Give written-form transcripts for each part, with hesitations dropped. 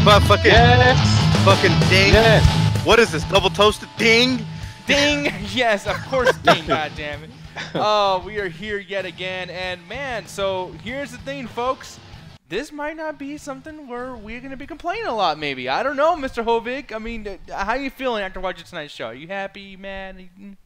But fucking, Yes. fucking ding. Yes. What is this? Double toasted? Ding. Ding! Yes, of course, ding, goddammit. Oh, we are here yet again, and man, so here's the thing, folks. This might not be something where we're going to be complaining a lot, maybe. I don't know, Mr. Hovig. I mean, how you feeling after watching tonight's show? Are you happy, man?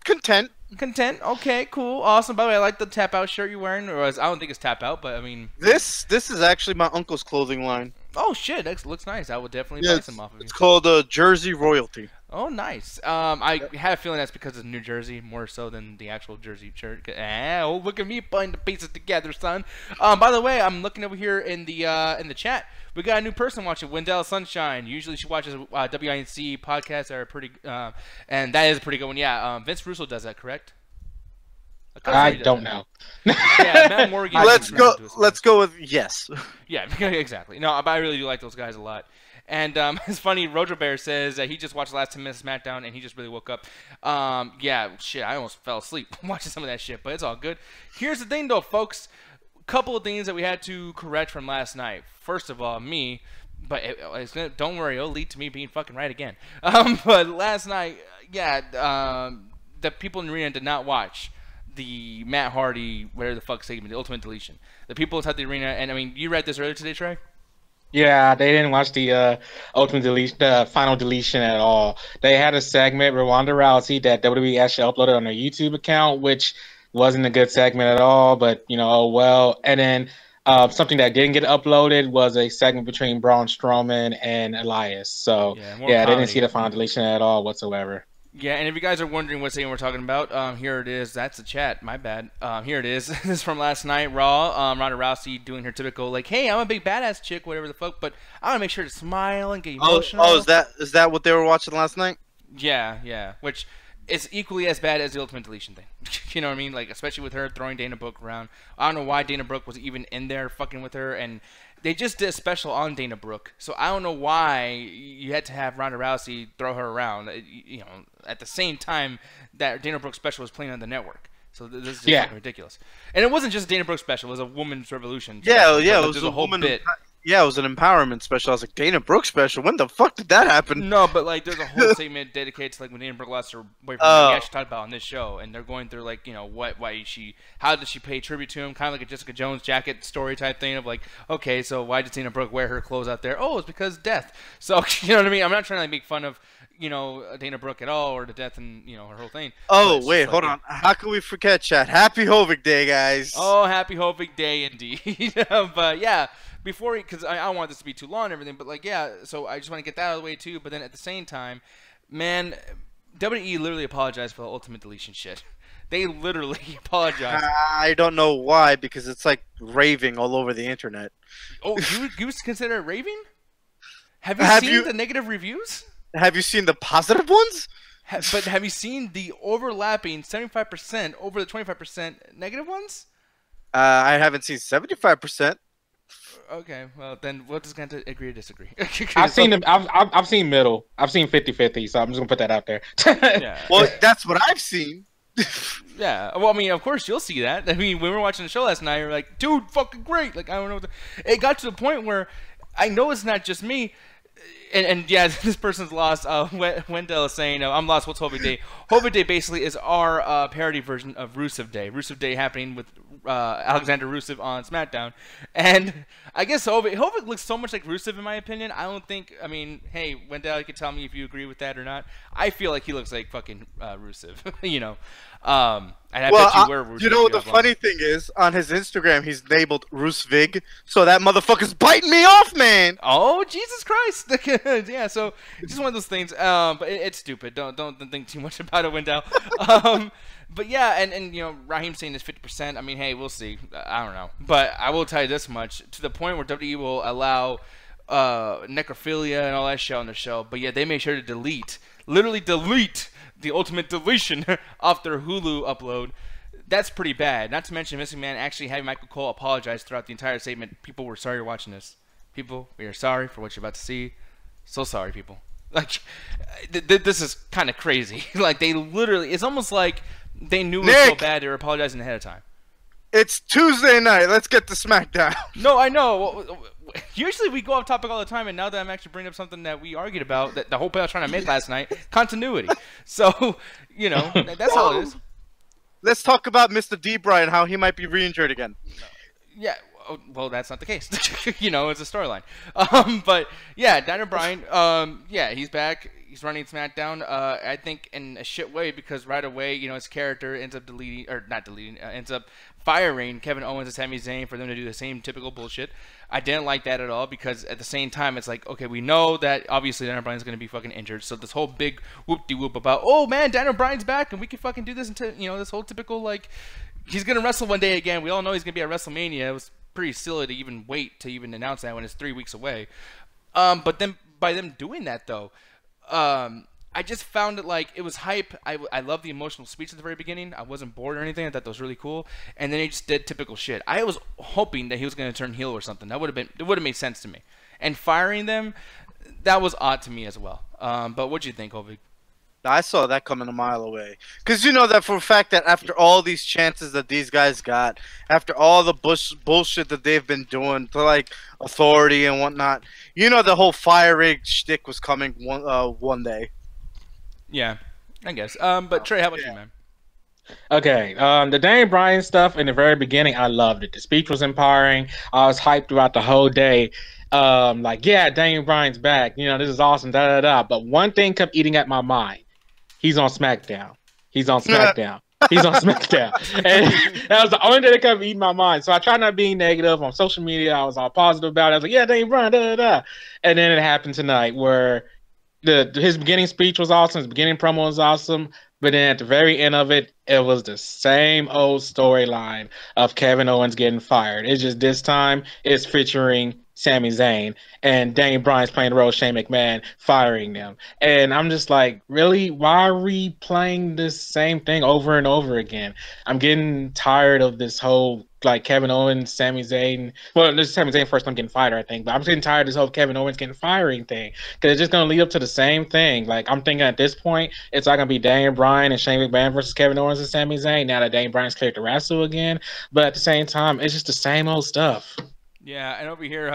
Content. Content? Okay, cool, awesome. By the way, I like the tap out shirt you're wearing. Or I don't think it's tap out, but I mean... This is actually my uncle's clothing line. Oh, shit, that looks nice. I would definitely buy some off of you. It's called Jersey Royalty. Oh, nice. I have a feeling that's because of New Jersey more so than the actual Jersey shirt. Oh, look at me putting the pieces together, son. By the way, I'm looking over here in the chat. We got a new person watching, Wendell Sunshine. Usually she watches WINC podcasts that are pretty, and that is a pretty good one. Yeah, Vince Russo does that, correct? I don't know. Yeah, Matt Morgan. Let's go with yes. Yeah, exactly. No, but I really do like those guys a lot. And it's funny, Roger Bear says that he just watched the last 10 minutes of SmackDown and he just really woke up. Yeah, shit, I almost fell asleep watching some of that shit, but it's all good. Here's the thing, though, folks. Couple of things that we had to correct from last night. First of all, me, but don't worry, it'll lead to me being fucking right again. But last night, yeah, the people in the arena did not watch the Matt Hardy, whatever the fuck segment, the Ultimate Deletion. The people inside the arena, and I mean, you read this earlier today, Trey? Yeah, they didn't watch the Ultimate Deletion, the final deletion at all. They had a segment with Ronda Rousey that WWE actually uploaded on their YouTube account, which wasn't a good segment at all, but, you know, oh well. And then something that didn't get uploaded was a segment between Braun Strowman and Elias. So, yeah, they didn't see the final deletion at all whatsoever. Yeah, and if you guys are wondering what segment we're talking about, here it is. That's the chat. My bad. Here it is. This is from last night, Raw. Ronda Rousey doing her typical, like, hey, I'm a big badass chick, whatever the fuck, but I want to make sure to smile and get emotional. Oh, is that what they were watching last night? Yeah. Which is equally as bad as the Ultimate Deletion thing. You know what I mean? Like, especially with her throwing Dana Brooke around. I don't know why Dana Brooke was even in there fucking with her, and they just did a special on Dana Brooke, so I don't know why you had to have Ronda Rousey throw her around, you know, at the same time that Dana Brooke special was playing on the network. So this is just fucking ridiculous. And it wasn't just Dana Brooke special; it was a woman's revolution. Yeah, special. It was a whole woman bit. Yeah, it was an empowerment special. I was like, Dana Brooke special? When the fuck did that happen? No, but like, there's a whole segment dedicated to like when Dana Brooke lost her boyfriend. We actually talked about on this show, and they're going through like, you know, how did she pay tribute to him? Kind of like a Jessica Jones jacket story type thing of like, okay, so why did Dana Brooke wear her clothes out there? Oh, it's because death. So you know what I mean? I'm not trying to like, make fun of, you know, Dana Brooke at all, or the death and, you know, her whole thing. Oh, wait, hold on. How can we forget, chat? Happy Hovig Day, guys. Oh, happy Hovig Day indeed. But yeah, before, because I don't want this to be too long and everything, but like, yeah, so I just want to get that out of the way too. But then at the same time, man, WWE literally apologized for the Ultimate Deletion shit. They literally apologized. I don't know why, because it's like raving all over the internet. Oh, you consider it raving? Have you seen the negative reviews? Have you seen the positive ones? But have you seen the overlapping 75% over the 25% negative ones? I haven't seen 75%. Okay, well then we'll just have to agree to disagree. I've seen them. I've seen middle. I've seen 50-50, so I'm just gonna put that out there. Yeah. Well, that's what I've seen. Yeah. Well, I mean, of course you'll see that. I mean, when we were watching the show last night, you're like, dude, fucking great. Like, I don't know. It got to the point where I know it's not just me. And yeah, this person's lost. Wendell is saying, I'm lost. What's Hovig Day? Hovig Day basically is our parody version of Rusev Day. Rusev Day happening with Alexander Rusev on SmackDown. And I guess Hovig looks so much like Rusev in my opinion. I don't think, I mean, hey, Wendell, you can tell me if you agree with that or not. I feel like he looks like fucking Rusev, you know. And I bet you were Rusev. You know what the funny thing is? On his Instagram, he's labeled Rusevig, so that motherfucker's biting me off, man. Oh, Jesus Christ. Yeah, so it's just one of those things. But it's stupid. Don't think too much about it, Wendell. But yeah, and you know, Raheem saying is 50%. I mean, hey, we'll see. I don't know. But I will tell you this much, to the point where WWE will allow necrophilia and all that shit on the show. But yeah, they made sure to literally delete the Ultimate Deletion off their Hulu upload. That's pretty bad. Not to mention Missing Man actually having Michael Cole apologize throughout the entire statement. People, we're sorry you're watching this. People, we are sorry for what you're about to see. So sorry, people. Like, this is kind of crazy. Like, they literally, it's almost like they knew it was so bad they were apologizing ahead of time. It's Tuesday night. Let's get to SmackDown. No, I know. Usually we go off topic all the time, and now that I'm actually bringing up something that we argued about, that the whole point I was trying to make last night, continuity. So, you know, that's all it is. Let's talk about Mr. D-Bry and how he might be re-injured again. Yeah, well, that's not the case. You know, it's a storyline. But yeah, Daniel Bryan, yeah, he's back. He's running SmackDown. I think in a shit way, because right away, you know, his character ends up ends up firing Kevin Owens and Sami Zayn for them to do the same typical bullshit. I didn't like that at all, because at the same time, it's like, okay, we know that obviously Daniel Bryan's going to be fucking injured, so this whole big whoop-de-whoop about, oh man, Daniel Bryan's back and we can fucking do this until, you know, this whole typical, like, he's going to wrestle one day again. We all know he's going to be at WrestleMania. It was pretty silly to even wait to even announce that when it's 3 weeks away. But then by them doing that, though, I just found it like it was hype. I love the emotional speech at the very beginning. I wasn't bored or anything. I thought that was really cool. And then he just did typical shit. I was hoping that he was going to turn heel or something. It would have made sense to me. And firing them, that was odd to me as well. But what'd you think, Hovig? I saw that coming a mile away. Because you know that for a fact that after all these chances that these guys got, after all the bullshit that they've been doing to, like, authority and whatnot, you know the whole firing shtick was coming one day. Yeah, I guess. But Trey, how about you, man? Okay, the Daniel Bryan stuff in the very beginning, I loved it. The speech was empowering. I was hyped throughout the whole day. Like, yeah, Daniel Bryan's back. You know, this is awesome, da da da. But one thing kept eating at my mind. He's on SmackDown. He's on SmackDown. He's on SmackDown. And that was the only thing that kept eating my mind. So I tried not being negative on social media. I was all positive about it. I was like, yeah, Daniel Bryan, da da da. And then it happened tonight where his beginning speech was awesome. His beginning promo was awesome. But then at the very end of it, it was the same old storyline of Kevin Owens getting fired. It's just this time it's featuring Sami Zayn, and Daniel Bryan's playing the role of Shane McMahon firing them. And I'm just like, really? Why are we playing this same thing over and over again? I'm getting tired of this whole, like, Kevin Owens, Sami Zayn. Well, this is Sami Zayn first time getting fired, I think. But I'm getting tired of this whole Kevin Owens getting firing thing, because it's just going to lead up to the same thing. Like, I'm thinking at this point, it's not going to be Daniel Bryan and Shane McMahon versus Kevin Owens and Sami Zayn now that Daniel Bryan's cleared to wrestle again. But at the same time, it's just the same old stuff. Yeah, and over here,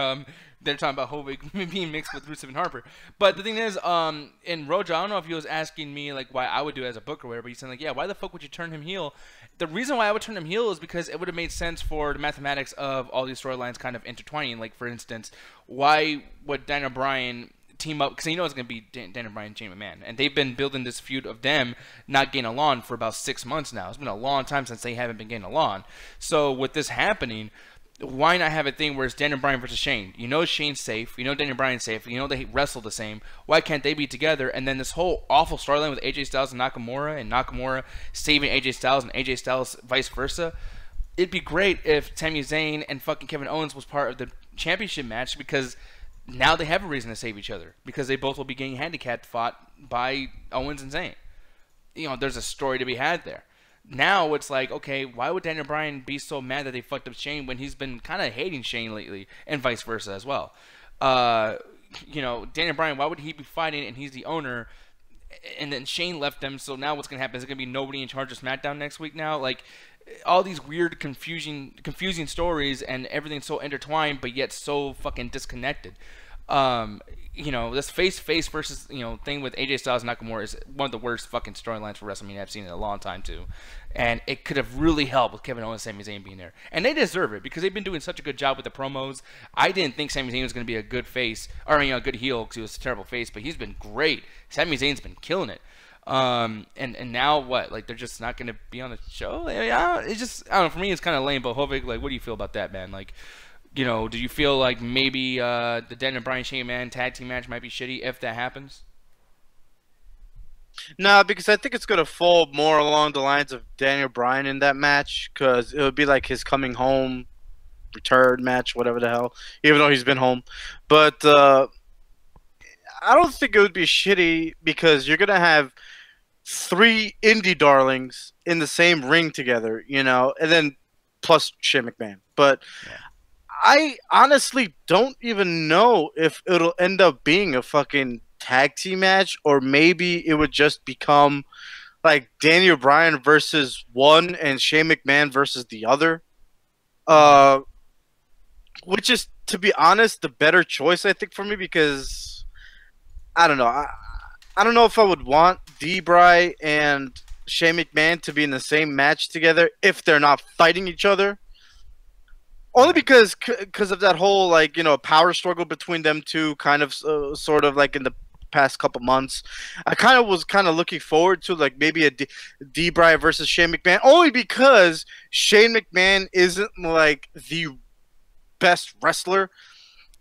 they're talking about Hovig being mixed with Rusev and Harper. But the thing is, in Roja, I don't know if he was asking me, like, why I would do it as a book or whatever. He's saying, like, yeah, why the fuck would you turn him heel? The reason why I would turn him heel is because it would have made sense for the mathematics of all these storylines kind of intertwining. Like, for instance, why would Daniel Bryan team up? Because you know it's going to be Daniel Bryan and Shane McMahon. And they've been building this feud of them not getting along for about 6 months now. It's been a long time since they haven't been getting along. So with this happening, why not have a thing where it's Daniel Bryan versus Shane? You know Shane's safe. You know Daniel Bryan's safe. You know they wrestle the same. Why can't they be together? And then this whole awful storyline with AJ Styles and Nakamura saving AJ Styles and AJ Styles vice versa. It'd be great if Sami Zayn and fucking Kevin Owens was part of the championship match, because now they have a reason to save each other, because they both will be getting handicapped fought by Owens and Zayn. You know, there's a story to be had there. Now it's like, okay, why would Daniel Bryan be so mad that they fucked up Shane when he's been kind of hating Shane lately, and vice versa as well? You know, Daniel Bryan, why would he be fighting and he's the owner, and then Shane left them, so now what's going to happen? Is it going to be nobody in charge of SmackDown next week now? Like, all these weird, confusing stories, and everything's so intertwined, but yet so fucking disconnected. You know, this face versus, you know, thing with AJ Styles and Nakamura is one of the worst fucking storylines for WrestleMania I've seen in a long time too, and it could have really helped with Kevin Owens and Sami Zayn being there, and they deserve it because they've been doing such a good job with the promos. I didn't think Sami Zayn was going to be a good face, or, you know, a good heel, because he was a terrible face, but he's been great. Sami Zayn's been killing it. And now what? Like, they're just not going to be on the show? It's just, I don't know. For me, it's kind of lame. But Hovig, like, what do you feel about that, man? Like, you know, do you feel like maybe the Daniel Bryan Shane McMahon tag team match might be shitty if that happens? No, because I think it's going to fall more along the lines of Daniel Bryan in that match, because it would be like his coming home return match, whatever the hell, even though he's been home. But I don't think it would be shitty, because you're going to have 3 indie darlings in the same ring together, you know, and then plus Shane McMahon. But yeah, I honestly don't even know if it'll end up being a fucking tag team match, or maybe it would just become like Daniel Bryan versus one and Shane McMahon versus the other. Uh, which is, to be honest, the better choice, I think, for me, because I don't know. I don't know if I would want D-Bry and Shane McMahon to be in the same match together if they're not fighting each other. Only because of that whole, like, power struggle between them two, kind of sort of like in the past couple months. I was looking forward to like maybe a D-Bry versus Shane McMahon, only because Shane McMahon isn't like the best wrestler,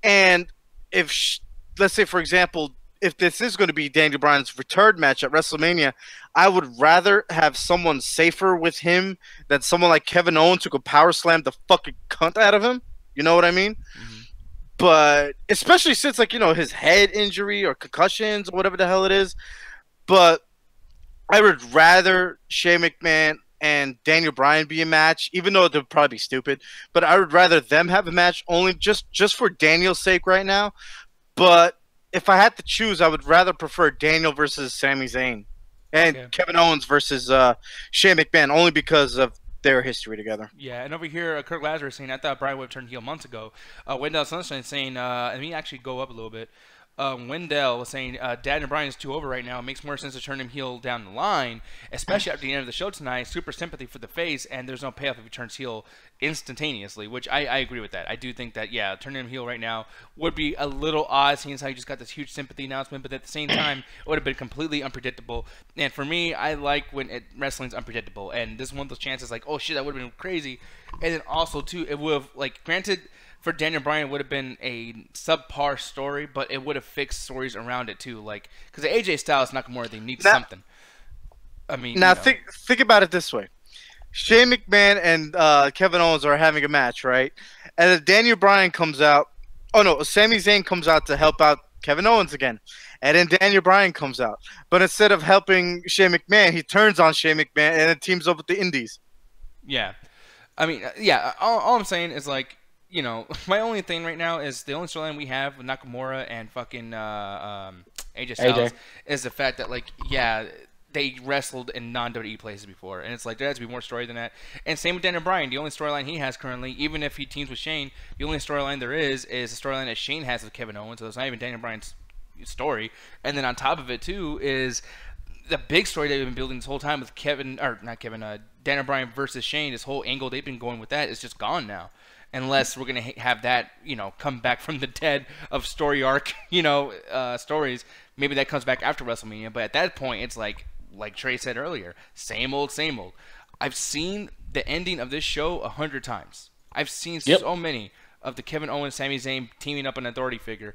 and if let's say, for example, if this is going to be Daniel Bryan's return match at WrestleMania, I would rather have someone safer with him than someone like Kevin Owens who could power slam the fucking cunt out of him. You know what I mean? Mm-hmm. But especially since, like, his head injury or concussions or whatever the hell it is. But I would rather Shane McMahon and Daniel Bryan be a match, even though they'll probably be stupid. But I would rather them have a match only just for Daniel's sake right now. But if I had to choose, I would rather prefer Daniel versus Sami Zayn and Kevin Owens versus Shane McMahon, only because of their history together. Yeah, and over here, Kirk Lazarus saying, I thought Bryan would have turned heel months ago. Wendell Sunshine saying, let me actually go up a little bit. Wendell was saying, Daniel Bryan is too over right now. It makes more sense to turn him heel down the line, especially after the end of the show tonight. Super sympathy for the face, and there's no payoff if he turns heel instantaneously, which I agree with that. I do think that, yeah, turning him heel right now would be a little odd, seeing as how you just got this huge sympathy announcement, but at the same time, it would have been completely unpredictable. And for me, I like when wrestling's unpredictable, and this is one of those chances like, oh shit, that would have been crazy. And then also, too, it would have, like, granted, for Daniel Bryan, it would have been a subpar story, but it would have fixed stories around it too. Like, because the AJ Styles Nakamura thing needs something. I mean, now think about it this way: Shane McMahon and Kevin Owens are having a match, right? And then Daniel Bryan comes out. Oh no, Sami Zayn comes out to help out Kevin Owens again, and then Daniel Bryan comes out. But instead of helping Shane McMahon, he turns on Shane McMahon and then teams up with the Indies. Yeah, I mean, yeah. All I'm saying is, like, my only thing right now is the only storyline we have with Nakamura and fucking AJ Styles is the fact that, like, yeah, they wrestled in non-WWE places before, and it's like there has to be more story than that. And same with Daniel Bryan. The only storyline he has currently, even if he teams with Shane, the only storyline there is the storyline that Shane has with Kevin Owens. So it's not even Daniel Bryan's story. And then on top of it too is the big story they've been building this whole time with Daniel Bryan versus Shane. This whole angle they've been going with that is just gone now. Unless we're going to have that, come back from the dead of story arc, stories. Maybe that comes back after WrestleMania. But at that point, it's like Trey said earlier, same old, same old. I've seen the ending of this show 100 times. I've seen so many of the Kevin Owens, Sami Zayn teaming up an authority figure.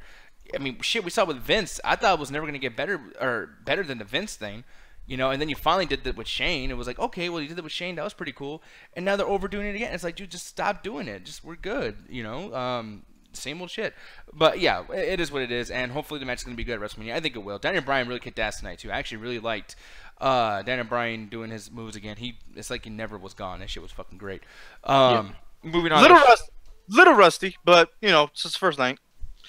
I mean, shit, we saw it with Vince. I thought it was never going to get better than the Vince thing. And then you finally did that with Shane. It was like, okay, well, you did that with Shane. That was pretty cool. And now they're overdoing it again. It's like, dude, just stop doing it. We're good, same old shit. But, yeah, it is what it is. And hopefully the match is going to be good at WrestleMania. I think it will. Daniel Bryan really kicked ass tonight, too. I actually really liked Daniel Bryan doing his moves again. It's like he never was gone. That shit was fucking great. Moving on. Little rusty, but, it's his first night.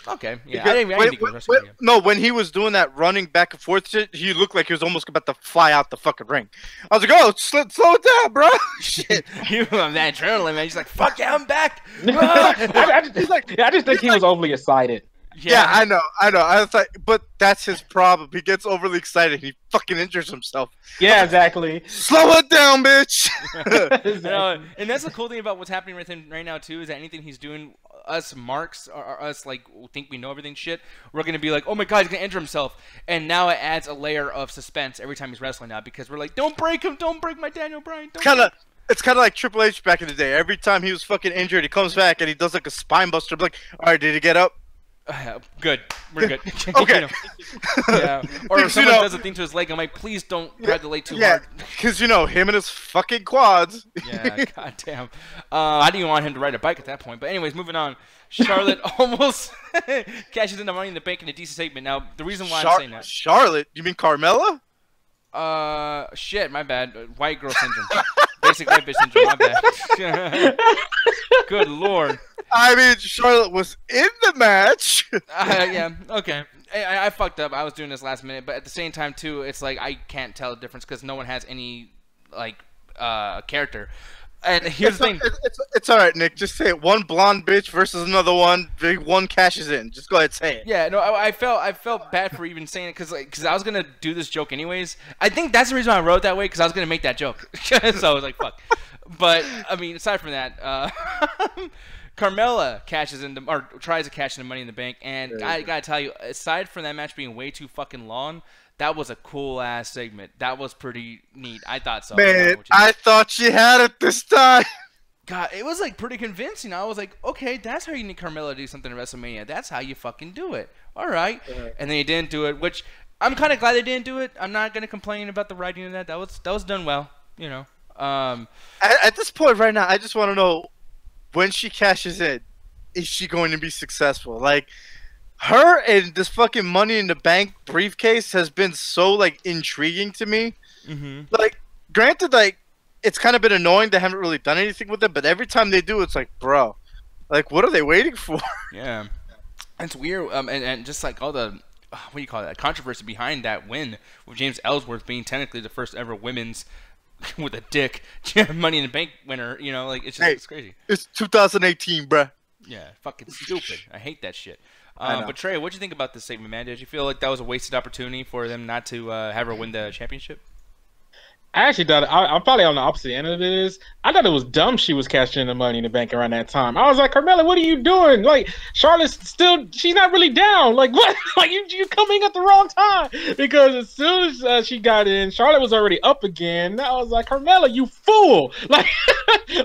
Okay, yeah. I didn't think it was no, when he was doing that running back and forth shit, he looked like he was almost about to fly out the fucking ring. I was like, oh, slow it down, bro. Shit. You on that adrenaline, man. He's like, fuck yeah, I'm back. I just think he was overly excited. Yeah, I know. I was like, but that's his problem. He gets overly excited and he fucking injures himself. Yeah, exactly. Slow it down, bitch. Exactly. And that's the cool thing about what's happening with him right now too, is that anything he's doing, us marks or us like think we know everything shit, we're gonna be like, oh my god, he's gonna injure himself. And now it adds a layer of suspense every time he's wrestling now, because we're like, don't break him, don't break my Daniel Bryan. It's kind of like Triple H back in the day. Every time he was fucking injured, he comes back and he does like a spine buster. Like, all right, did he get up? Good. We're good. Okay. Yeah. Or if someone does a thing to his leg, I'm like, please don't grab the leg too hard. Because, him and his fucking quads. Yeah, goddamn. I didn't even want him to ride a bike at that point. But anyways, moving on. Charlotte almost cashes in the Money in the Bank in a decent segment. Now, the reason why I'm saying that. Charlotte? You mean Carmella? Shit, my bad. White girl syndrome. Basic white bitch syndrome, my bad. Good lord. I mean, Charlotte was in the match. Yeah, okay. I fucked up. I was doing this last minute, but at the same time, too, it's like I can't tell the difference because no one has any, like, character. And here's the thing. It's all right, Nick. Just say it. One blonde bitch versus another one. Big one cashes in. Just go ahead and say it. Yeah, no, I felt bad for even saying it because I was gonna do this joke anyways. I think that's the reason why I wrote it that way because I was gonna make that joke. So I was like, fuck. But I mean, aside from that, Carmella cashes in or tries to cash in the Money in the Bank, and I gotta tell you, aside from that match being way too fucking long, that was a cool ass segment. That was pretty neat. I thought so. Man, I thought she had it this time. God, it was like pretty convincing. I was like, okay, that's how you need Carmella to do something at WrestleMania. That's how you fucking do it. All right. And then he didn't do it, which I'm kind of glad they didn't do it. I'm not gonna complain about the writing of that. That was done well. You know. At this point right now, I just want to know when she cashes in, is she going to be successful? Like, her and this fucking Money in the Bank briefcase has been so like intriguing to me. Like, granted, like it's kind of been annoying they haven't really done anything with it, but every time they do, it's like, bro, like what are they waiting for? Yeah, it's weird. And just like all the what do you call that controversy behind that win with James Ellsworth being technically the first ever women's with a dick Money in the Bank winner. You know, like it's just it's crazy. It's 2018, bruh. Yeah, fucking stupid. I hate that shit. But Trey, what'd you think about this segment, man? Did you feel like that was a wasted opportunity for them not to have her win the championship? I actually thought I'm probably on the opposite end of this. I thought it was dumb she was cashing in the Money in the Bank around that time. I was like, Carmella, what are you doing? Like, Charlotte's still, she's not really down. Like, what? Like, you coming at the wrong time. Because as soon as she got in, Charlotte was already up again. I was like, Carmella, you fool. Like,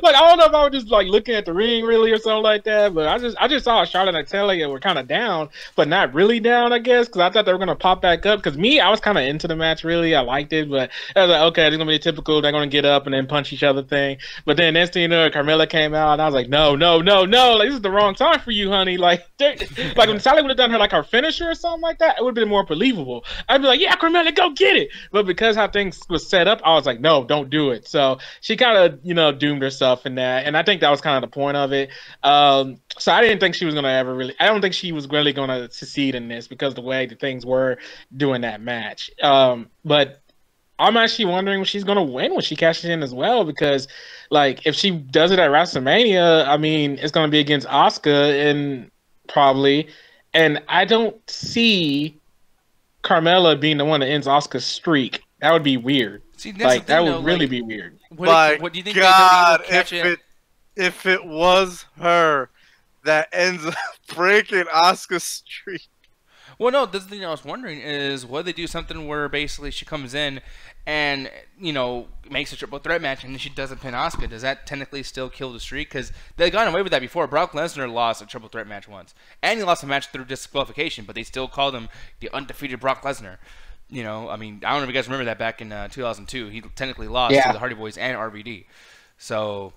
like I don't know if I was just like looking at the ring really or something like that, but I just saw Charlotte and Natalia were kind of down, but not really down, I guess, because I thought they were gonna pop back up. Because I was kind of into the match, really. I liked it, but I was like, okay, it's gonna be a typical they're gonna get up and then punch each other thing. But then next thing you know, Carmella came out, and I was like, no, like this is the wrong time for you, honey. Like, like when Natalia would have done her like her finisher or something like that, it would have been more believable. I'd be like, yeah, Carmella, go get it. But because how things was set up, I was like, no, don't do it. So she kind of doomed herself in that, and I think that was kind of the point of it. So I didn't think she was gonna I don't think she was really gonna succeed in this because the way the things were doing that match. But I'm actually wondering if she's gonna win when she cashes in as well, because like if she does it at WrestleMania, I mean it's gonna be against Asuka and probably, and I don't see Carmella being the one that ends Asuka's streak. That would be weird. See, that's like the thing, that would really be weird. What do you think? God, if it was her that ends up breaking Asuka's streak. Well, no, the thing I was wondering is, would they do something where basically she comes in and, makes a triple threat match and then she doesn't pin Asuka? Does that technically still kill the streak? Because they got away with that before. Brock Lesnar lost a triple threat match once. And he lost a match through disqualification, but they still called him the undefeated Brock Lesnar. I mean, I don't know if you guys remember that back in 2002. He technically lost to the Hardy Boys and RVD. So,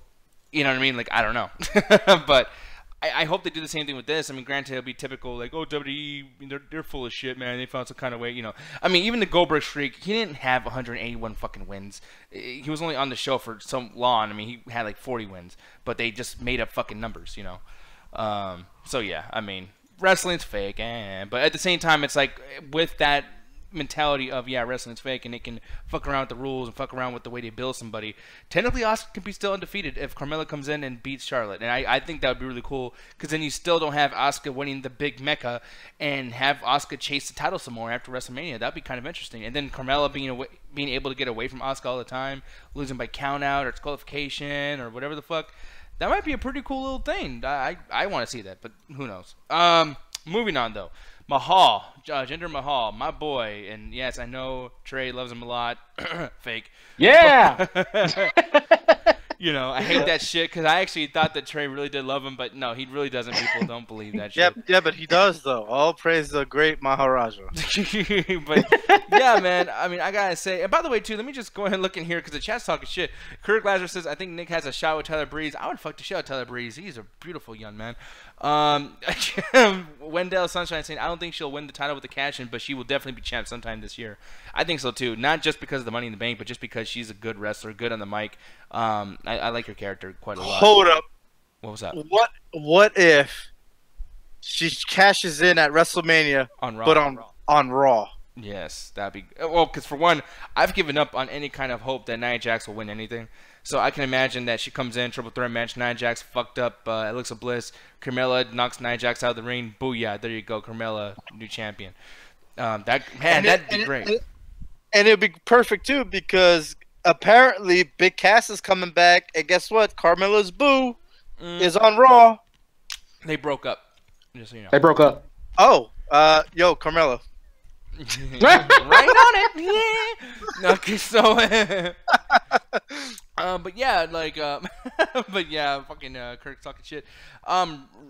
you know what I mean? Like, I don't know. But I hope they do the same thing with this. I mean, granted, it'll be typical, like, oh, WWE, they're full of shit, man. They found some kind of way, I mean, even the Goldberg streak, he didn't have 181 fucking wins. He was only on the show for so long. I mean, he had like 40 wins, but they just made up fucking numbers, So, yeah, I mean, wrestling's fake, but at the same time, it's like, with that mentality of wrestling's fake and it can fuck around with the rules and fuck around with the way they build somebody, technically Asuka can be still undefeated if Carmella comes in and beats Charlotte, and I think that would be really cool, because then you still don't have Asuka winning the big Mecca and have Asuka chase the title some more after WrestleMania. That'd be kind of interesting. And then Carmella being able to get away from Asuka all the time, losing by count out or disqualification or whatever the fuck, that might be a pretty cool little thing. I want to see that, but who knows. Moving on though, Mahal, Jinder Mahal, my boy, and yes, I know Trey loves him a lot. Fake. Yeah. I hate that shit because I actually thought that Trey really did love him, but no, he really doesn't. People don't believe that shit. Yeah, but he does though. All praise the great Maharaja. But yeah, man. I mean, I gotta say. And by the way, too, let me just go ahead and look in here because the chat's talking shit. Kirk Lazarus says, "I think Nick has a shot with Tyler Breeze." I would fuck the shit out of Tyler Breeze. He's a beautiful young man. Wendell Sunshine saying, "I don't think she'll win the title with the cash-in, but she will definitely be champ sometime this year." I think so too. Not just because of the Money in the Bank, but just because she's a good wrestler, good on the mic. I like her character quite a lot. Hold up. What was that? What if she cashes in at WrestleMania, on Raw, but on Raw? Yes, that'd be well. Because for one, I've given up on any kind of hope that Nia Jax will win anything. So I can imagine that she comes in, triple threat match, Nia Jax fucked up Alexa Bliss. Carmella knocks Nia Jax out of the ring. Booyah, there you go, Carmella, new champion. That'd be great. And it'd be perfect too because apparently Big Cass is coming back, and guess what? Carmella's boo is on Raw. They broke up. Just so you know. They broke up. Oh, yo, Carmella. Right on it. Yeah. Okay, so but yeah, like but yeah, fucking Kirk talking shit.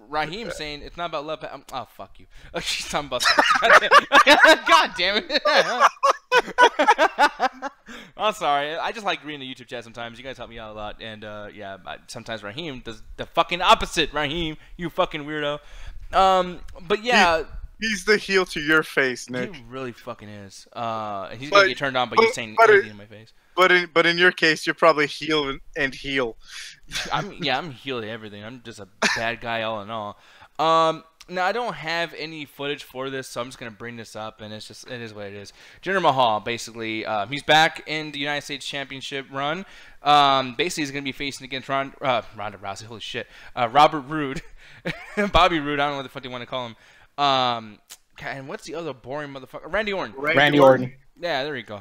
Raheem saying it's not about love. Oh, fuck you. She's talking about God damn it. I'm sorry. I just like reading the YouTube chat sometimes. You guys help me out a lot. And yeah, sometimes Raheem does the fucking opposite. Raheem, you fucking weirdo. But yeah. He's the heel to your face, Nick. He really fucking is. He's gonna get turned on by you saying anything in my face. But in your case, you're probably heel and heel. I'm heel to everything. I'm just a bad guy all in all. Now I don't have any footage for this, so I'm just gonna bring this up, and it is what it is. Jinder Mahal, basically, he's back in the United States Championship run. Basically, he's gonna be facing against Ronda Rousey. Holy shit, Robert Roode, Bobby Roode. I don't know what the fuck they want to call him. And what's the other boring motherfucker? Randy Orton. Randy Orton. Yeah, there you go.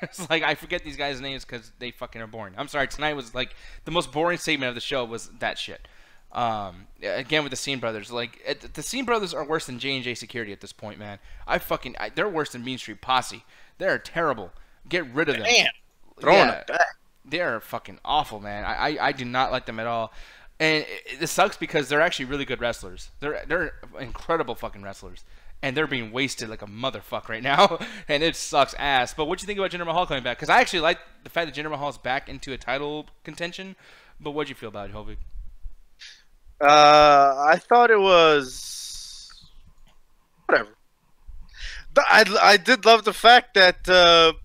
It's like I forget these guys' names because they fucking are boring. I'm sorry. Tonight was like the most boring segment of the show was that shit. Again with the Scene Brothers, like the Scene Brothers are worse than J&J Security at this point, man. They're worse than Mean Street Posse. They're terrible. Get rid of them. Damn. Throwing it back. They're fucking awful, man. I do not like them at all. And it sucks because they're actually really good wrestlers. They're incredible fucking wrestlers. And they're being wasted like a motherfucker right now. And it sucks ass. But what do you think about Jinder Mahal coming back? Because I actually like the fact that Jinder Mahal's back into a title contention. But what do you feel about it, Hovig? I thought it was whatever. I did love the fact that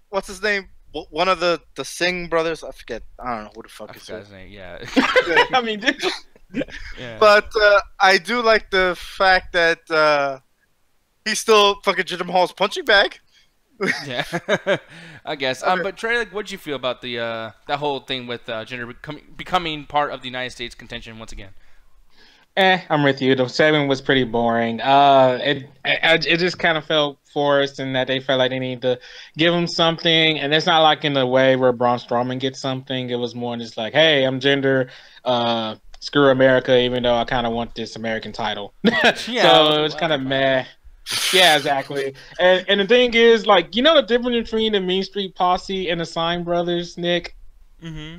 what's his name? One of the Singh brothers. I forget. I don't know who the fuck is his name. Yeah. I mean, yeah. But I do like the fact that he's still fucking Jinder Mahal's punching bag. Yeah, I guess. But Trey, like, what'd you feel about the that whole thing with Jinder becoming part of the United States contention once again? I'm with you. The segment was pretty boring. It just kind of felt forced, and that they felt like they need to give him something. And it's not like in the way where Braun Strowman gets something. It was more just like, hey, I'm Jinder. Screw America, even though I kind of want this American title. Yeah, so it was kind of meh. Yeah, exactly. And the thing is, like, you know the difference between the Mean Street Posse and the Sign Brothers, Nick? Mm-hmm.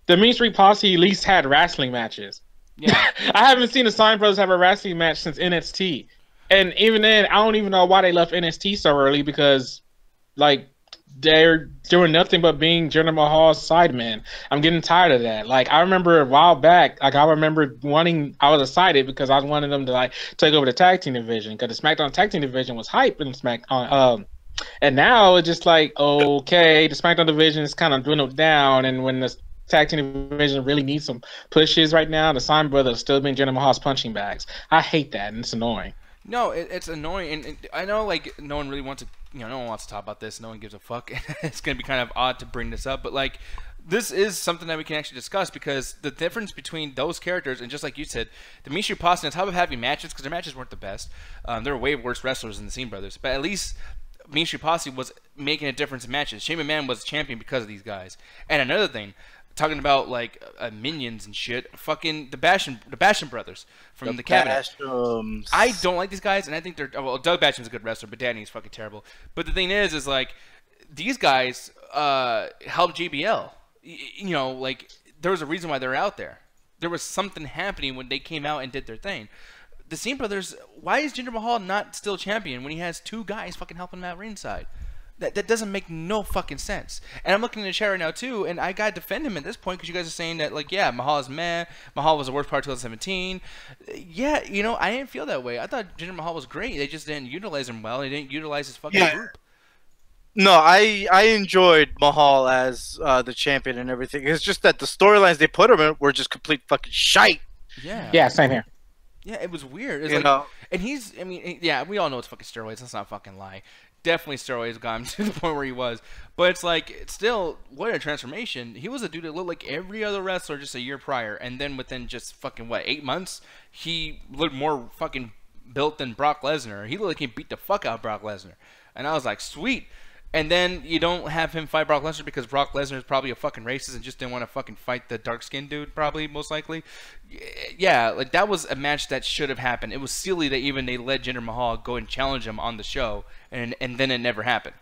The Mean Street Posse at least had wrestling matches. Yeah. I haven't seen the Sign Brothers have a wrestling match since NXT. And even then, I don't even know why they left NXT so early because, like, they're doing nothing but being Jinder Mahal's sideman. I'm getting tired of that. Like, I remember a while back, like, I was excited because I wanted them to, like, take over the tag team division because the SmackDown tag team division was hype in SmackDown. And now it's just like, okay, the SmackDown division is kind of dwindled down, and when the tag team division really needs some pushes right now, the Sign Brothers are still being Jinder Mahal's punching bags. I hate that, and it's annoying. No, it's annoying, and I know, like, no one really wants to, no one wants to talk about this. No one gives a fuck. It's gonna be kind of odd to bring this up, but like, this is something that we can actually discuss because the difference between those characters and just like you said, the Mean Street Posse, on top of having matches, because their matches weren't the best, they were way worse wrestlers than the Scene Brothers, but at least Mean Street Posse was making a difference in matches. Shane McMahon was champion because of these guys. And another thing, talking about like minions and shit, fucking the Basham brothers from the Cabinet. I don't like these guys, and I think they're Doug Basham's a good wrestler, but Danny's fucking terrible. But the thing is like these guys helped JBL. You know, like there was a reason why they're out there. There was something happening when they came out and did their thing. The Scene Brothers, why is Jinder Mahal not still champion when he has two guys fucking helping him out ringside? That doesn't make no fucking sense. And I'm looking in the chat right now, too, and I got to defend him at this point because you guys are saying that, like, yeah, Mahal is meh. Mahal was the worst part of 2017. Yeah, you know, I didn't feel that way. I thought Jinder Mahal was great. They just didn't utilize him well. They didn't utilize his fucking group. No, I enjoyed Mahal as the champion and everything. It's just that the storylines they put him in were just complete fucking shite. Yeah. Yeah, same here. Yeah, it was weird. It was you know? And he's, I mean, yeah, we all know it's fucking steroids. Let's not fucking lie. definitely steroids got him to the point where he was. But it's like, it's still, what a transformation. He was a dude that looked like every other wrestler just a year prior. And then within just fucking, 8 months, he looked more fucking built than Brock Lesnar. He looked like he beat the fuck out of Brock Lesnar. And I was like, sweet. And then you don't have him fight Brock Lesnar because Brock Lesnar is probably a fucking racist and just didn't want to fucking fight the dark-skinned dude, probably, most likely. Yeah, like, that was a match that should have happened. It was silly that even they let Jinder Mahal go and challenge him on the show, and then it never happened.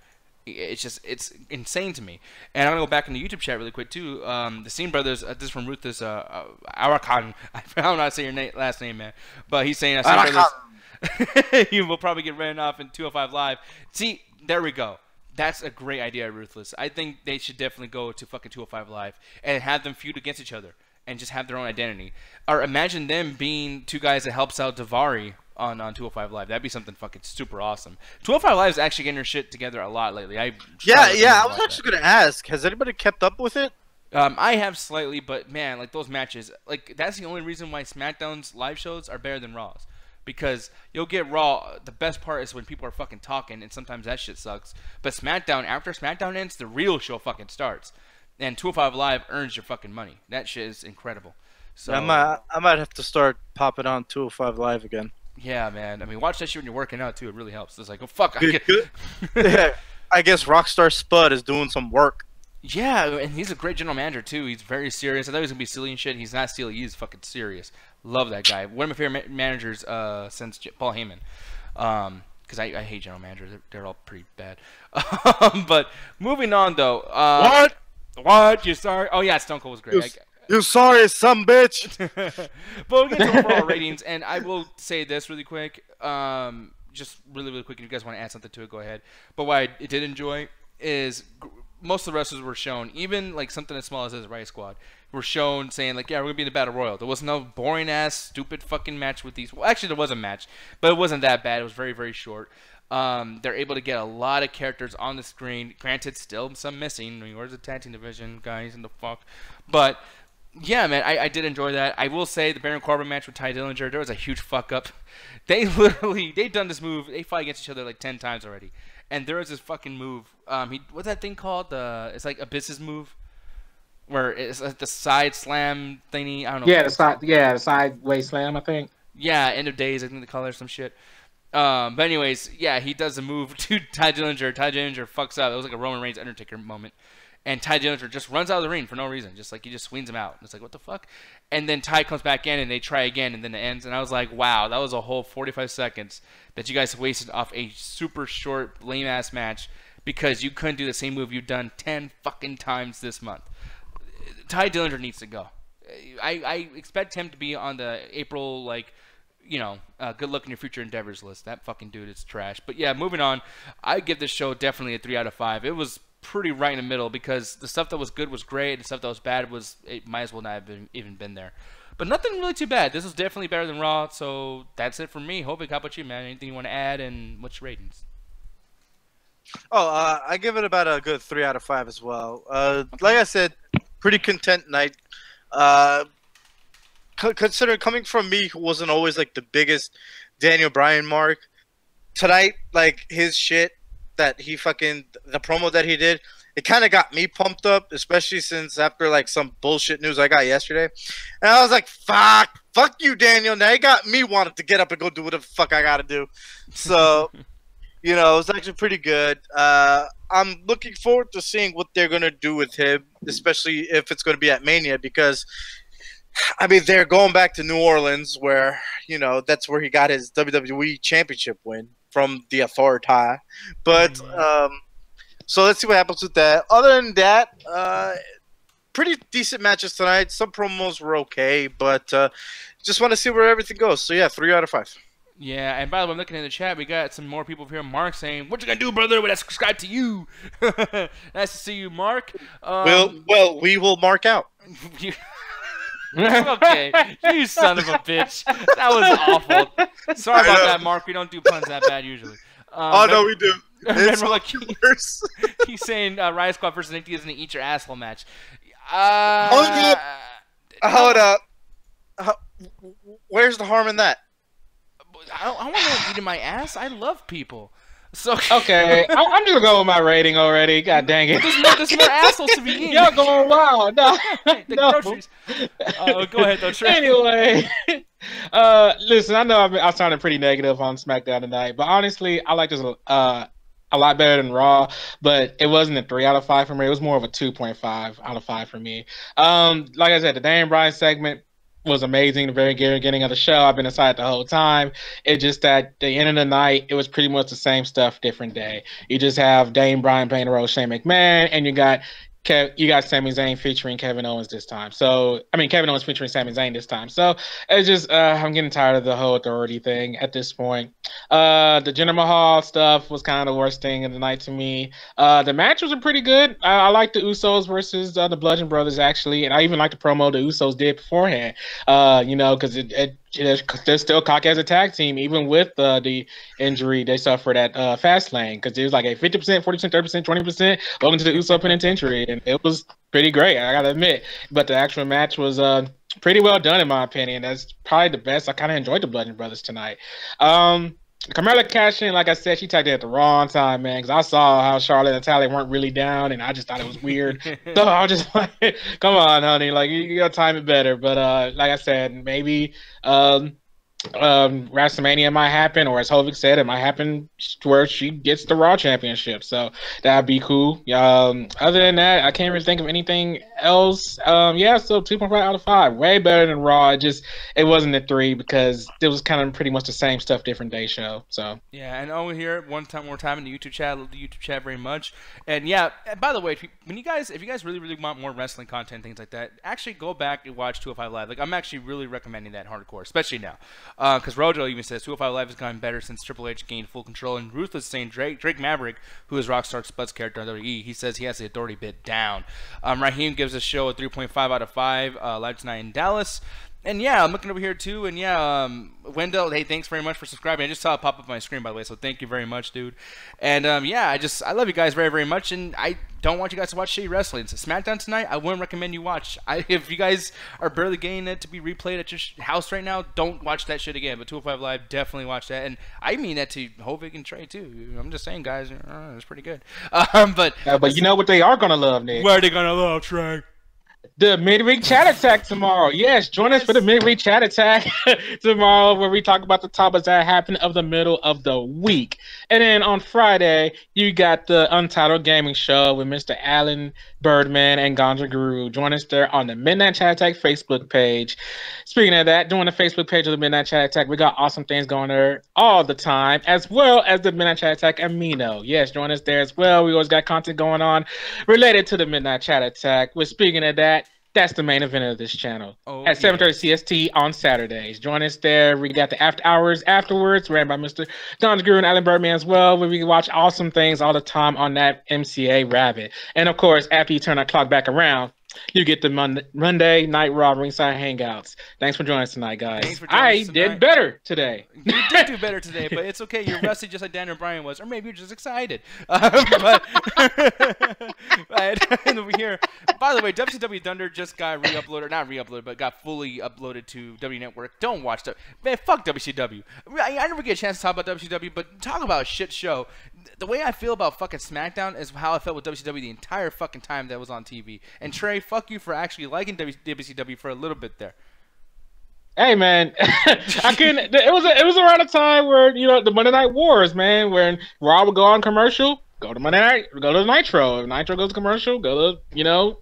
It's insane to me. And I'm going to go back in the YouTube chat really quick, too. The Seen Brothers, this is from Ruthless Arakan. I don't know how to say your last name, man. But he's saying, Seen Brothers, you will probably get ran off in 205 Live. See, there we go. That's a great idea, Ruthless. I think they should definitely go to fucking 205 Live and have them feud against each other and just have their own identity. Or imagine them being two guys that helps out Daivari on 205 Live. That'd be something fucking super awesome. 205 Live is actually getting their shit together a lot lately. I was actually going to ask, has anybody kept up with it? I have slightly, but man, like those matches, like that's the only reason why SmackDown's live shows are better than Raw's. Because you'll get Raw, the best part is when people are fucking talking, and sometimes that shit sucks. But SmackDown, after SmackDown ends, the real show fucking starts. And 205 Live earns your fucking money. That shit is incredible. So I might have to start popping on 205 Live again. Yeah, man. I mean, watch that shit when you're working out, too. It really helps. It's like, oh, fuck. Yeah, I guess Rockstar Spud is doing some work. Yeah, and he's a great general manager, too. He's very serious. I thought he was going to be silly and shit. He's not silly. He's fucking serious. Love that guy. One of my favorite managers since Paul Heyman. Because I hate general managers. They're all pretty bad. But moving on, though. What? You sorry? Oh, yeah, Stone Cold was great. You sorry, some bitch. But we'll get to overall ratings, and I will say this really quick. Just really quick. If you guys want to add something to it, go ahead. But what I did enjoy is most of the wrestlers were shown, even like something as small as this Riot Squad, were shown saying like, yeah, we're gonna be in the Battle Royal. There was no boring ass, stupid fucking match with these. Well, actually, there was a match, but it wasn't that bad. It was very, very short. They're able to get a lot of characters on the screen. Granted, still some missing. I mean, where's the tag team division, guys? In the fuck, but. Yeah, man, I did enjoy that. I will say the Baron Corbin match with Ty Dillinger, there was a huge fuck up. They've done this move. They fight against each other like 10 times already. And there was this fucking move. What's that thing called? It's like Abyss's move, where it's like the side slam thingy. I don't know. Yeah, the sideways slam, I think. Yeah, End of Days, I think they call it or some shit. But anyways, yeah, he does a move to Ty Dillinger. Ty Dillinger fucks up. It was like a Roman Reigns Undertaker moment. And Ty Dillinger just runs out of the ring for no reason. Just like he just swings him out. It's like, what the fuck? And then Ty comes back in and they try again and then it ends. And I was like, wow, that was a whole 45 seconds that you guys wasted off a super short, lame-ass match because you couldn't do the same move you've done 10 fucking times this month. Ty Dillinger needs to go. I expect him to be on the April, good luck in your future endeavors list. That fucking dude is trash. But yeah, moving on. I give this show definitely a 3 out of 5. It was pretty right in the middle because the stuff that was good was great. The stuff that was bad it might as well not have even been there. But nothing really too bad. This was definitely better than Raw. So that's it for me. Hoping, how about you, man? Anything you want to add and what's your ratings? I give it about a good 3 out of 5 as well. Like I said, pretty content night. Considering coming from me, who wasn't always like the biggest Daniel Bryan mark, tonight, like his shit that he the promo that he did, it kind of got me pumped up, especially since after like some bullshit news I got yesterday, and I was like, fuck you, Daniel. Now you got me wanting to get up and go do whatever the fuck I gotta do. So, it was actually pretty good. I'm looking forward to seeing what they're gonna do with him, especially if it's gonna be at Mania, because I mean they're going back to New Orleans, where that's where he got his WWE Championship win from the Authority. But so let's see what happens with that. Other than that, pretty decent matches tonight. Some promos were okay, but just want to see where everything goes. So yeah, 3 out of 5. Yeah, and by the way, I'm looking in the chat. We got some more people here. Mark saying, "What you gonna do, brother? When I subscribe to you." Nice to see you, Mark. Well, we will mark out. Okay, you son of a bitch. That was awful. Sorry about that, Mark. We don't do puns that bad usually. No, we do. He's saying Riot Squad versus NXT isn't an eat your asshole match. Hold up. Where's the harm in that? I want to eat in my ass. I love people. So Okay, I'm just gonna go with my rating already. God dang it. there's more assholes to be eating. Y'all going wild. No, The no. groceries. Go ahead, though, Trey. Anyway, listen, I know I sounded pretty negative on SmackDown tonight, but honestly, I like this a lot better than Raw, but it wasn't a 3 out of 5 for me. It was more of a 2.5 out of 5 for me. Like I said, the Daniel Bryan segment was amazing. The very beginning of the show, I've been excited the whole time. It just that the end of the night, it was pretty much the same stuff, different day. You just have Daniel Bryan playing the role of Shane McMahon, and you got Sami Zayn featuring Kevin Owens this time. So, I mean, Kevin Owens featuring Sami Zayn this time. So, it's just, I'm getting tired of the whole authority thing at this point. The Jinder Mahal stuff was kind of the worst thing of the night to me. The matches are pretty good. I like the Usos versus the Bludgeon Brothers, actually. And I even like the promo the Usos did beforehand, because they're still cocky as a tag team, even with the injury they suffered at Fastlane, because it was like a 50%, 40%, 30%, 20%. Welcome to the Uso Penitentiary, and it was pretty great, I gotta admit. But the actual match was pretty well done, in my opinion. That's probably the best. I kind of enjoyed the Bludgeon Brothers tonight. Carmella cashed in, like I said, she tagged in at the wrong time, man, because I saw how Charlotte and Natalia weren't really down, and I just thought it was weird. So I was just like, come on, honey, like, you gotta time it better. But like I said, maybe WrestleMania might happen, or as Hovik said, it might happen to where she gets the Raw Championship. So that'd be cool. Other than that, I can't really think of anything else. Yeah, so 2.5 out of 5, way better than Raw. It wasn't a 3 because it was kind of pretty much the same stuff, different day show. So yeah, and over here one more time in the YouTube chat. I love the YouTube chat very much. And yeah, by the way, if you guys really want more wrestling content, things like that, actually go back and watch 205 Live. Like, I'm actually really recommending that hardcore, especially now. Because Rojo even says 205 Live has gotten better since Triple H gained full control. And Ruthless saying Drake Maverick, who is Rockstar Spud's character on WWE, he says he has the authority bit down. Raheem gives the show a 3.5 out of 5. Live tonight in Dallas. And yeah, I'm looking over here too, and yeah, Wendell, hey, thanks very much for subscribing. I just saw it pop up on my screen, by the way, so thank you very much, dude. And yeah, I love you guys very, very much, and I don't want you guys to watch shitty wrestling. So SmackDown tonight, I wouldn't recommend you watch. If you guys are barely getting it to be replayed at your house right now, don't watch that shit again. But 205 Live, definitely watch that, and I mean that to Hovik and Trey too. I'm just saying, guys, it's pretty good. But you know what they are gonna love, Nick? What are they gonna love, Trey? The midweek chat attack tomorrow. Yes, join us for the midweek chat attack tomorrow, where we talk about the topics that happen of the middle of the week. And then on Friday, you got the Untitled Gaming Show with Mr. Alan Birdman and Ganja Guru. Join us there on the Midnight Chat Attack Facebook page. Speaking of that, join the Facebook page of the Midnight Chat Attack. We got awesome things going there all the time, as well as the Midnight Chat Attack Amino. Yes, join us there as well. We always got content going on related to the Midnight Chat Attack. We're speaking of that. That's the main event of this channel at 7:30 CST on Saturdays. Join us there. We got the after hours afterwards, ran by Mr. Don Greer and Alan Birdman as well, where we can watch awesome things all the time on that MCA Rabbit. And of course, after you turn that clock back around, you get the Monday Night Raw Ringside Hangouts. Thanks for joining us tonight, guys. I did better today. You did do better today, but it's okay. You're rusty just like Daniel Bryan was, or maybe you're just excited. But over here, by the way, WCW Thunder just got re-uploaded, not re-uploaded, but got fully uploaded to W Network. Don't watch that. Man, fuck WCW. I never get a chance to talk about WCW, but talk about a shit show. The way I feel about fucking SmackDown is how I felt with WCW the entire fucking time that was on TV. And Trey, fuck you for actually liking WCW for a little bit there. Hey man, I couldn't. It was around a time where the Monday Night Wars, man, when Raw would go on commercial, go to Monday Night, go to Nitro. If Nitro goes to commercial, go to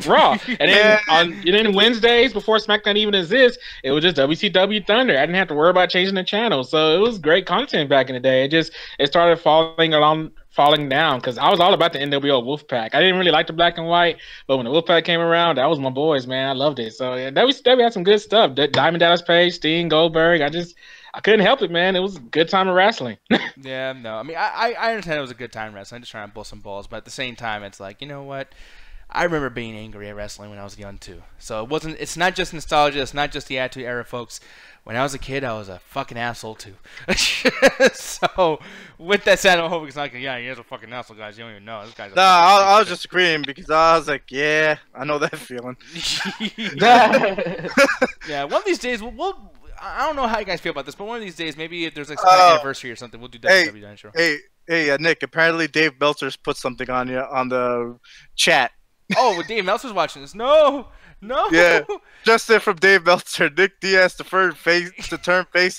Raw. And then Wednesdays before SmackDown even exists, it was just WCW Thunder. I didn't have to worry about changing the channel, so it was great content back in the day. It started falling down because I was all about the NWO Wolfpack. I didn't really like the black and white, but when the Wolfpack came around, that was my boys, man. I loved it. So yeah, WCW had some good stuff. Diamond Dallas Page, Steen, Goldberg. I couldn't help it, man. It was a good time of wrestling. Yeah, no, I mean, I understand it was a good time wrestling. I'm just trying to pull some balls, but at the same time, it's like, you know what? I remember being angry at wrestling when I was young too. So it's not just nostalgia. It's not just the Attitude Era, folks. When I was a kid, I was a fucking asshole too. So with that said, I hope it's like, yeah, he's a fucking asshole, guys. You don't even know this guy's. No, I was just agreeing because I was like, yeah, I know that feeling. Yeah, one of these days I don't know how you guys feel about this, but one of these days, maybe if there's like some kind of anniversary or something, we'll do WWE Nitro. Hey, Hey, Nick. Apparently, Dave Meltzer's put something on you on the chat. Oh, well, Dave Meltzer's watching this. No. Yeah, just in from Dave Meltzer. Nick Diaz to turn face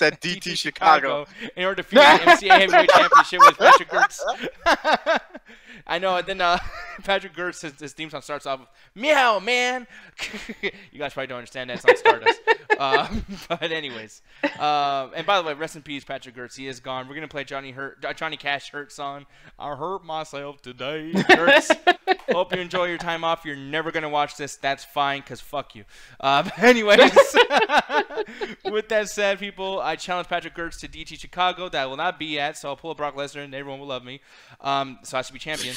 at DT Chicago. In order to defeat the MCA Heavyweight Championship with Patrick Gertz. I know, and then Patrick Gertz, his theme song starts off with "Meow, man." You guys probably don't understand that. It's on Stardust. But anyways, and by the way, rest in peace, Patrick Gertz. He is gone. We're gonna play Johnny Cash "Hurt" song. I hurt myself today, Gertz. Hope you enjoy your time off. You're never gonna watch this. That's fine, cause fuck you. But anyways, with that said, people, I challenge Patrick Gertz to DT Chicago. That will not be at. So I'll pull a Brock Lesnar, and everyone will love me. So I should be champion.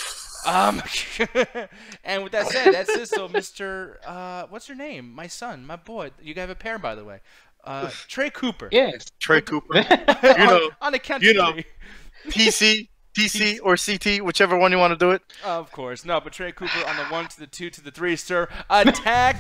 And with that said, that's it. So Mr. What's your name? My son, my boy. You have a pair, by the way. Trey Cooper. Yes, Trey Cooper. You know, on the count of three. TC or CT, whichever one you want to do it. Of course. No, but Trey Cooper on the 1 to the 2 to the 3, sir. Attack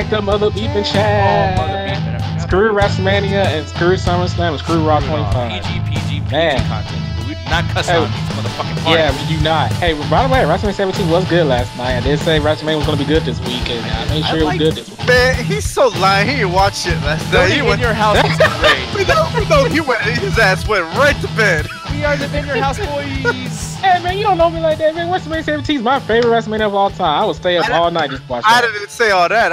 the mother beeping chat. Oh, mother beeping. Screw WrestleMania and screw SummerSlam and screw Raw 25. PG Man. content. We do not cuss on these motherfucking parties. Yeah, we do not. Hey, by the way, WrestleMania 17 was good last night. I did say WrestleMania was going to be good this week, and I made sure it was good this week. Man, he's so lying. He didn't watch it last night. He went in your house was great. No, his ass went right to bed. We are the In Your House boys. Hey, man, you don't know me like that, man. WrestleMania 17 is my favorite WrestleMania of all time. I would stay up all night just watching. I didn't say all that.